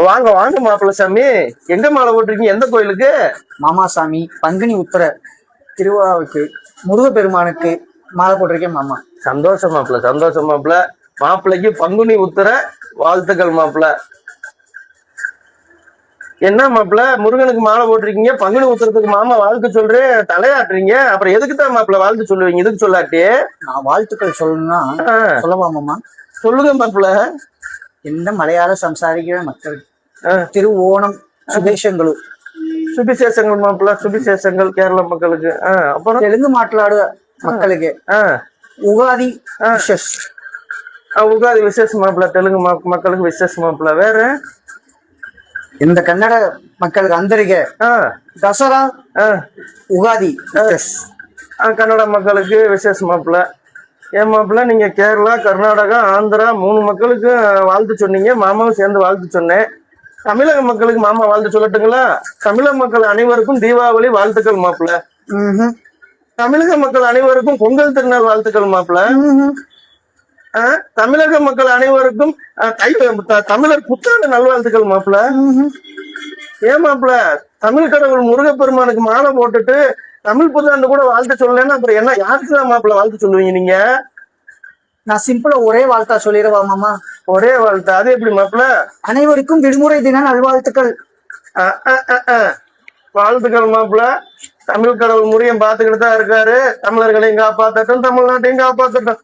வாங்க வாங்க மாப்பிள்ள சாமி, எங்க மாலை போட்டிருக்கீங்க? எந்த கோயிலுக்கு? மாமா சாமி, பங்குனி உத்திர திருவிழாவுக்கு முருகப்பெருமானுக்கு மாலை போட்டிருக்கேன் மாமா. சந்தோஷம் மாப்பிள்ள, சந்தோஷம் மாப்பிள்ள. மாப்பிள்ளைக்கு பங்குனி உத்திர வாழ்த்துக்கள் மாப்பிள்ள. என்ன மாப்பிள்ள முருகனுக்கு மாலை போட்டிருக்கீங்க, பங்குனி உத்திரத்துக்கு மாமா வாழ்த்து சொல்றேன் தலையாட்டுறீங்க. அப்புறம் எதுக்கு தான் மாப்பிள்ள வாழ்த்து சொல்லுவீங்க? இதுக்கு சொல்லாட்டி நான் வாழ்த்துக்கள் சொல்லணும்னா சொல்லவா மாமா? சொல்லுங்க மாப்பிள்ள. எந்த மலையாள சம்சாரிக்கிற மக்கள் திருவோணம் சுபேஷங்களும் சுபிசேஷங்கள் மாப்பிள்ள, சுபிசேஷங்கள் கேரள மக்களுக்கு. அப்புறம் தெலுங்கு மாట్లాடுற மக்களுக்கு உகாதி விஷஸ். உகாதி விசேஷ மாப்பிள்ள, தெலுங்கு மக்களுக்கு விசேஷ மாப்பிள்ள. வேற இந்த கன்னட மக்களுக்கு அந்தரிக தசரா உகாதி விஷஸ். கன்னட மக்களுக்கு விசேஷ மாப்பிள்ள. ஏன் மாப்பிள்ள நீங்க கேரளா, கர்நாடகா, ஆந்திரா 3 மக்களுக்கு வாழ்த்து சொன்னீங்க, மாமாவும் சேர்ந்து வாழ்த்து சொன்னேன். தமிழக மக்களுக்கு மாமா வாழ்த்து சொல்லட்டுங்களா? தமிழக மக்கள் அனைவருக்கும் தீபாவளி வாழ்த்துக்கள் மாப்பிள்ள. தமிழக மக்கள் அனைவருக்கும் பொங்கல் திருநாள் வாழ்த்துக்கள் மாப்பிள்ள. தமிழக மக்கள் அனைவருக்கும் தமிழர் புத்தாண்டு நல்வாழ்த்துக்கள் மாப்பிள்ள. ஏன் மாப்பிள்ள தமிழ் கடவுள் முருகப்பெருமானுக்கு மாலை போட்டுட்டு தமிழ் புத்தாண்டு கூட வாழ்த்து சொல்லலன்னா அப்புறம் என்ன யாருக்குதான் மாப்பிள்ள வாழ்த்து சொல்லுவீங்க நீங்க? நான் சிம்பிளா ஒரே வாழ்த்தா சொல்லிடுவா மாமா. ஒரே வாழ்த்தா? அது எப்படி மாப்பிள்ள? அனைவருக்கும் விடுமுறை தின நல்வாழ்த்துக்கள். வாழ்த்துக்கள் மாப்பிள்ள. தமிழ் கடவுள் முருகன் பாத்துக்கிட்டு தான் இருக்காரு. தமிழர்களையும் காப்பாத்தட்டும், தமிழ்நாட்டையும் காப்பாத்தட்டும்.